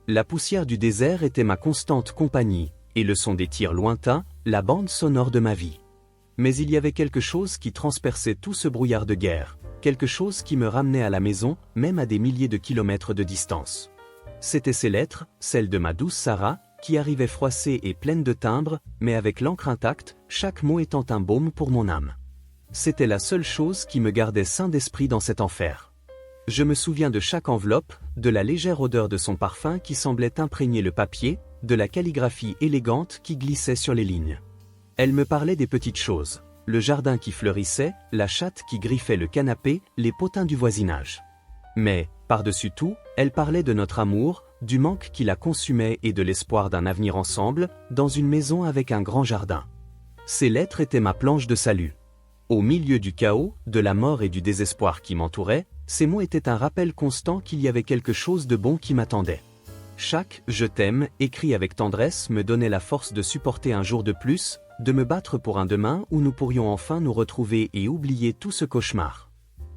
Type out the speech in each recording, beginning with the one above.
La poussière du désert était ma constante compagnie, et le son des tirs lointains, la bande sonore de ma vie. Mais il y avait quelque chose qui transperçait tout ce brouillard de guerre, quelque chose qui me ramenait à la maison, même à des milliers de kilomètres de distance. C'étaient ces lettres, celles de ma douce Sarah, qui arrivaient froissées et pleines de timbres, mais avec l'encre intacte, chaque mot étant un baume pour mon âme. C'était la seule chose qui me gardait sain d'esprit dans cet enfer. Je me souviens de chaque enveloppe, de la légère odeur de son parfum qui semblait imprégner le papier, de la calligraphie élégante qui glissait sur les lignes. Elle me parlait des petites choses, le jardin qui fleurissait, la chatte qui griffait le canapé, les potins du voisinage. Mais, par-dessus tout, elle parlait de notre amour, du manque qui la consumait et de l'espoir d'un avenir ensemble, dans une maison avec un grand jardin. Ces lettres étaient ma planche de salut. Au milieu du chaos, de la mort et du désespoir qui m'entouraient, ces mots étaient un rappel constant qu'il y avait quelque chose de bon qui m'attendait. Chaque « je t'aime » écrit avec tendresse me donnait la force de supporter un jour de plus, de me battre pour un demain où nous pourrions enfin nous retrouver et oublier tout ce cauchemar.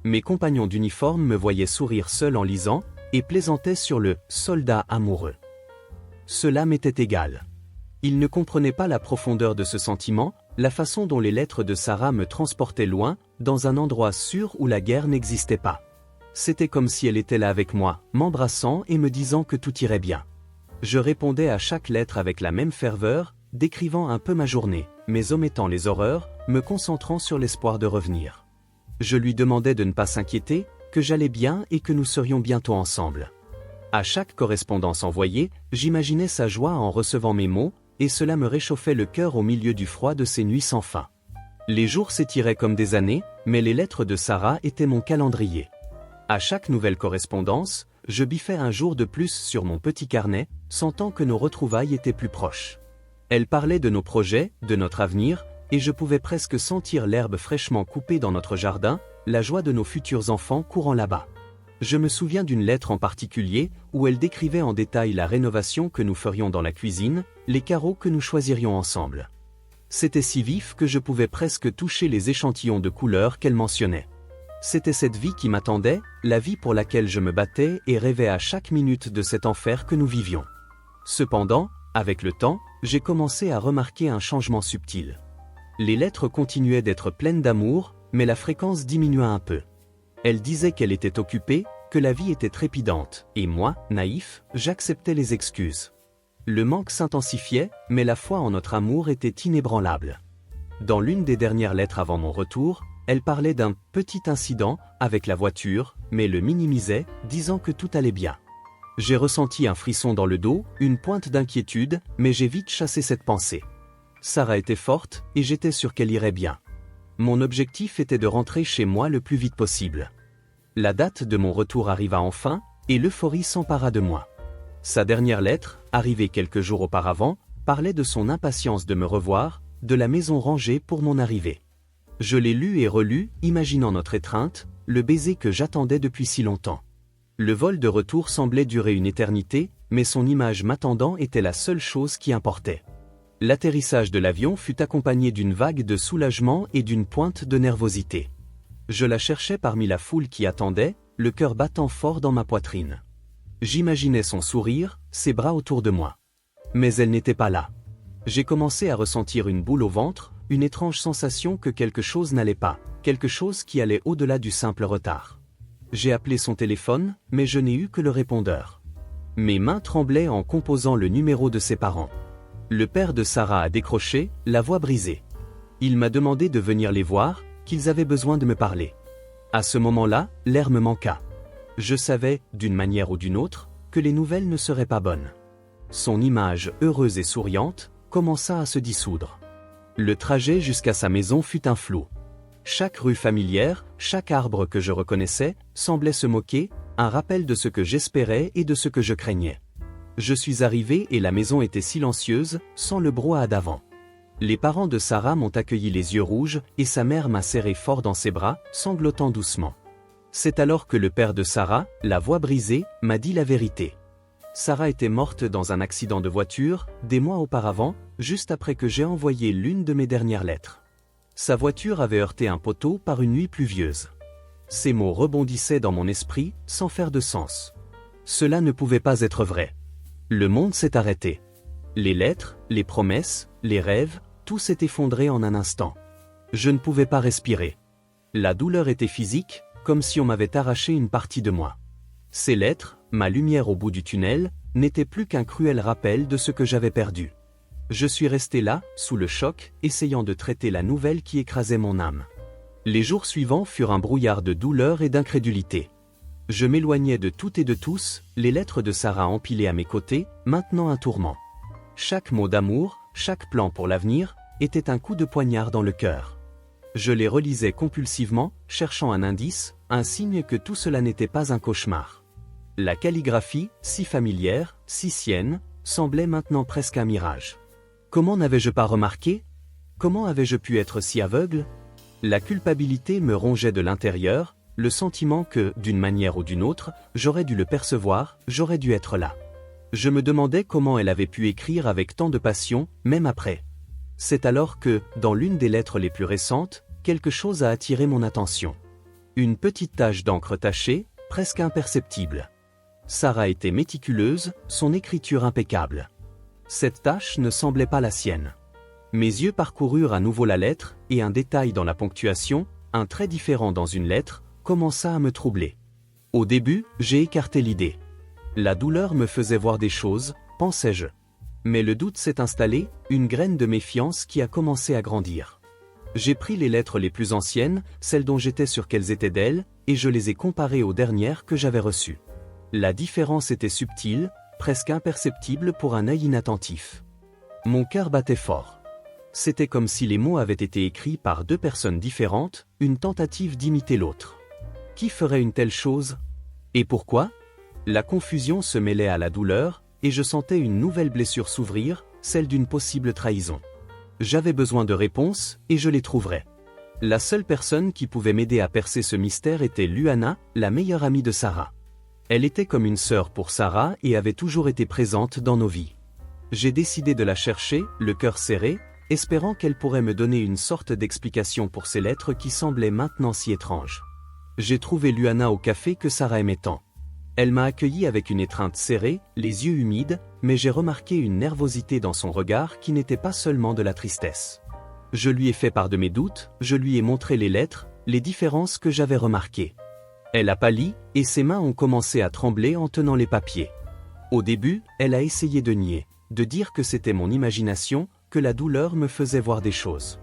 Mes compagnons d'uniforme me voyaient sourire seul en lisant, et plaisantaient sur le « soldat amoureux ». Cela m'était égal. Ils ne comprenaient pas la profondeur de ce sentiment, la façon dont les lettres de Sarah me transportaient loin, dans un endroit sûr où la guerre n'existait pas. C'était comme si elle était là avec moi, m'embrassant et me disant que tout irait bien. Je répondais à chaque lettre avec la même ferveur, décrivant un peu ma journée, mais omettant les horreurs, me concentrant sur l'espoir de revenir. Je lui demandais de ne pas s'inquiéter, que j'allais bien et que nous serions bientôt ensemble. À chaque correspondance envoyée, j'imaginais sa joie en recevant mes mots, et cela me réchauffait le cœur au milieu du froid de ces nuits sans fin. Les jours s'étiraient comme des années, mais les lettres de Sarah étaient mon calendrier. À chaque nouvelle correspondance, je biffais un jour de plus sur mon petit carnet, sentant que nos retrouvailles étaient plus proches. Elle parlait de nos projets, de notre avenir, et je pouvais presque sentir l'herbe fraîchement coupée dans notre jardin, la joie de nos futurs enfants courant là-bas. Je me souviens d'une lettre en particulier, où elle décrivait en détail la rénovation que nous ferions dans la cuisine, les carreaux que nous choisirions ensemble. C'était si vif que je pouvais presque toucher les échantillons de couleurs qu'elle mentionnait. C'était cette vie qui m'attendait, la vie pour laquelle je me battais et rêvais à chaque minute de cet enfer que nous vivions. Cependant, avec le temps, j'ai commencé à remarquer un changement subtil. Les lettres continuaient d'être pleines d'amour, mais la fréquence diminua un peu. Elle disait qu'elle était occupée, que la vie était trépidante, et moi, naïf, j'acceptais les excuses. Le manque s'intensifiait, mais la foi en notre amour était inébranlable. Dans l'une des dernières lettres avant mon retour, elle parlait d'un petit incident avec la voiture, mais le minimisait, disant que tout allait bien. J'ai ressenti un frisson dans le dos, une pointe d'inquiétude, mais j'ai vite chassé cette pensée. Sarah était forte, et j'étais sûr qu'elle irait bien. Mon objectif était de rentrer chez moi le plus vite possible. La date de mon retour arriva enfin, et l'euphorie s'empara de moi. Sa dernière lettre, arrivée quelques jours auparavant, parlait de son impatience de me revoir, de la maison rangée pour mon arrivée. Je l'ai lue et relue, imaginant notre étreinte, le baiser que j'attendais depuis si longtemps. Le vol de retour semblait durer une éternité, mais son image m'attendant était la seule chose qui importait. L'atterrissage de l'avion fut accompagné d'une vague de soulagement et d'une pointe de nervosité. Je la cherchais parmi la foule qui attendait, le cœur battant fort dans ma poitrine. J'imaginais son sourire, ses bras autour de moi. Mais elle n'était pas là. J'ai commencé à ressentir une boule au ventre, une étrange sensation que quelque chose n'allait pas, quelque chose qui allait au-delà du simple retard. J'ai appelé son téléphone, mais je n'ai eu que le répondeur. Mes mains tremblaient en composant le numéro de ses parents. Le père de Sarah a décroché, la voix brisée. Il m'a demandé de venir les voir, qu'ils avaient besoin de me parler. À ce moment-là, l'air me manqua. Je savais, d'une manière ou d'une autre, que les nouvelles ne seraient pas bonnes. Son image, heureuse et souriante, commença à se dissoudre. Le trajet jusqu'à sa maison fut un flou. Chaque rue familière, chaque arbre que je reconnaissais, semblait se moquer, un rappel de ce que j'espérais et de ce que je craignais. Je suis arrivé et la maison était silencieuse, sans le brouhaha d'avant. Les parents de Sarah m'ont accueilli les yeux rouges et sa mère m'a serré fort dans ses bras, sanglotant doucement. C'est alors que le père de Sarah, la voix brisée, m'a dit la vérité. Sarah était morte dans un accident de voiture, des mois auparavant, juste après que j'ai envoyé l'une de mes dernières lettres. Sa voiture avait heurté un poteau par une nuit pluvieuse. Ces mots rebondissaient dans mon esprit, sans faire de sens. Cela ne pouvait pas être vrai. Le monde s'est arrêté. Les lettres, les promesses, les rêves, tout s'est effondré en un instant. Je ne pouvais pas respirer. La douleur était physique, comme si on m'avait arraché une partie de moi. Ces lettres, ma lumière au bout du tunnel, n'étaient plus qu'un cruel rappel de ce que j'avais perdu. Je suis resté là, sous le choc, essayant de traiter la nouvelle qui écrasait mon âme. Les jours suivants furent un brouillard de douleur et d'incrédulité. Je m'éloignais de tout et de tous, les lettres de Sarah empilées à mes côtés, maintenant un tourment. Chaque mot d'amour, chaque plan pour l'avenir, était un coup de poignard dans le cœur. Je les relisais compulsivement, cherchant un indice, un signe que tout cela n'était pas un cauchemar. La calligraphie, si familière, si sienne, semblait maintenant presque un mirage. Comment n'avais-je pas remarqué? Comment avais-je pu être si aveugle? La culpabilité me rongeait de l'intérieur, le sentiment que, d'une manière ou d'une autre, j'aurais dû le percevoir, j'aurais dû être là. Je me demandais comment elle avait pu écrire avec tant de passion, même après. C'est alors que, dans l'une des lettres les plus récentes, quelque chose a attiré mon attention. Une petite tache d'encre tachée, presque imperceptible. Sarah était méticuleuse, son écriture impeccable. Cette tache ne semblait pas la sienne. Mes yeux parcoururent à nouveau la lettre, et un détail dans la ponctuation, un trait différent dans une lettre, commença à me troubler. Au début, j'ai écarté l'idée. La douleur me faisait voir des choses, pensais-je. Mais le doute s'est installé, une graine de méfiance qui a commencé à grandir. J'ai pris les lettres les plus anciennes, celles dont j'étais sûr qu'elles étaient d'elle, et je les ai comparées aux dernières que j'avais reçues. La différence était subtile, presque imperceptible pour un œil inattentif. Mon cœur battait fort. C'était comme si les mots avaient été écrits par deux personnes différentes, une tentative d'imiter l'autre. Qui ferait une telle chose? Et pourquoi? La confusion se mêlait à la douleur, et je sentais une nouvelle blessure s'ouvrir, celle d'une possible trahison. J'avais besoin de réponses, et je les trouverais. La seule personne qui pouvait m'aider à percer ce mystère était Luana, la meilleure amie de Sarah. Elle était comme une sœur pour Sarah et avait toujours été présente dans nos vies. J'ai décidé de la chercher, le cœur serré, espérant qu'elle pourrait me donner une sorte d'explication pour ces lettres qui semblaient maintenant si étranges. J'ai trouvé Luana au café que Sarah aimait tant. Elle m'a accueilli avec une étreinte serrée, les yeux humides, mais j'ai remarqué une nervosité dans son regard qui n'était pas seulement de la tristesse. Je lui ai fait part de mes doutes, je lui ai montré les lettres, les différences que j'avais remarquées. Elle a pâli, et ses mains ont commencé à trembler en tenant les papiers. Au début, elle a essayé de nier, de dire que c'était mon imagination, que la douleur me faisait voir des choses.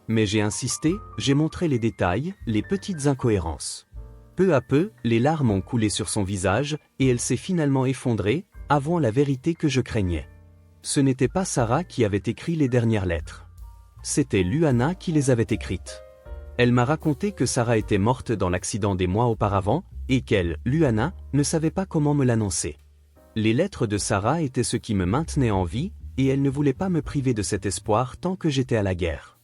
Mais j'ai insisté, j'ai montré les détails, les petites incohérences. Peu à peu, les larmes ont coulé sur son visage, et elle s'est finalement effondrée, avouant la vérité que je craignais. Ce n'était pas Sarah qui avait écrit les dernières lettres. C'était Luana qui les avait écrites. Elle m'a raconté que Sarah était morte dans l'accident des mois auparavant, et qu'elle, Luana, ne savait pas comment me l'annoncer. Les lettres de Sarah étaient ce qui me maintenait en vie, et elle ne voulait pas me priver de cet espoir tant que j'étais à la guerre.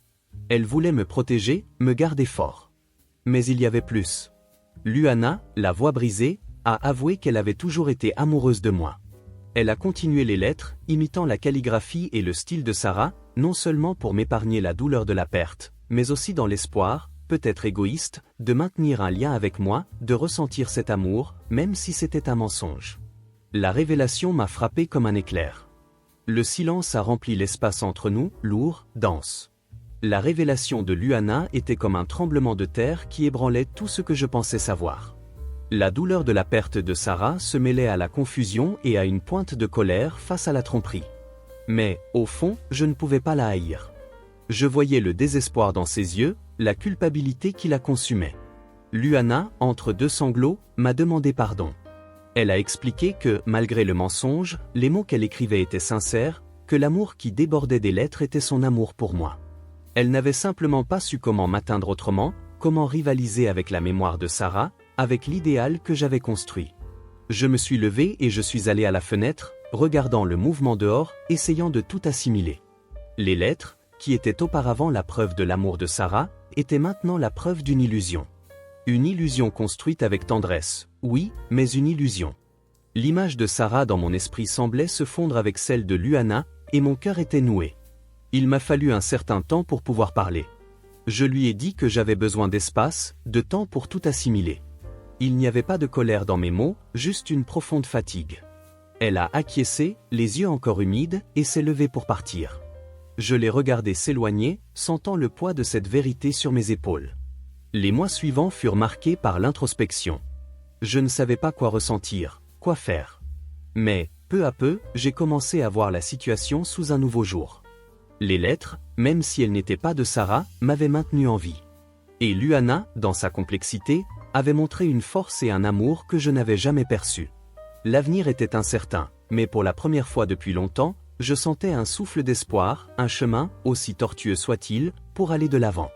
Elle voulait me protéger, me garder fort. Mais il y avait plus. Luana, la voix brisée, a avoué qu'elle avait toujours été amoureuse de moi. Elle a continué les lettres, imitant la calligraphie et le style de Sarah, non seulement pour m'épargner la douleur de la perte, mais aussi dans l'espoir, peut-être égoïste, de maintenir un lien avec moi, de ressentir cet amour, même si c'était un mensonge. La révélation m'a frappé comme un éclair. Le silence a rempli l'espace entre nous, lourd, dense. La révélation de Luana était comme un tremblement de terre qui ébranlait tout ce que je pensais savoir. La douleur de la perte de Sarah se mêlait à la confusion et à une pointe de colère face à la tromperie. Mais, au fond, je ne pouvais pas la haïr. Je voyais le désespoir dans ses yeux, la culpabilité qui la consumait. Luana, entre deux sanglots, m'a demandé pardon. Elle a expliqué que, malgré le mensonge, les mots qu'elle écrivait étaient sincères, que l'amour qui débordait des lettres était son amour pour moi. Elle n'avait simplement pas su comment m'atteindre autrement, comment rivaliser avec la mémoire de Sarah, avec l'idéal que j'avais construit. Je me suis levé et je suis allé à la fenêtre, regardant le mouvement dehors, essayant de tout assimiler. Les lettres, qui étaient auparavant la preuve de l'amour de Sarah, étaient maintenant la preuve d'une illusion. Une illusion construite avec tendresse, oui, mais une illusion. L'image de Sarah dans mon esprit semblait se fondre avec celle de Luana, et mon cœur était noué. Il m'a fallu un certain temps pour pouvoir parler. Je lui ai dit que j'avais besoin d'espace, de temps pour tout assimiler. Il n'y avait pas de colère dans mes mots, juste une profonde fatigue. Elle a acquiescé, les yeux encore humides, et s'est levée pour partir. Je l'ai regardée s'éloigner, sentant le poids de cette vérité sur mes épaules. Les mois suivants furent marqués par l'introspection. Je ne savais pas quoi ressentir, quoi faire. Mais, peu à peu, j'ai commencé à voir la situation sous un nouveau jour. Les lettres, même si elles n'étaient pas de Sarah, m'avaient maintenu en vie. Et Luana, dans sa complexité, avait montré une force et un amour que je n'avais jamais perçus. L'avenir était incertain, mais pour la première fois depuis longtemps, je sentais un souffle d'espoir, un chemin, aussi tortueux soit-il, pour aller de l'avant.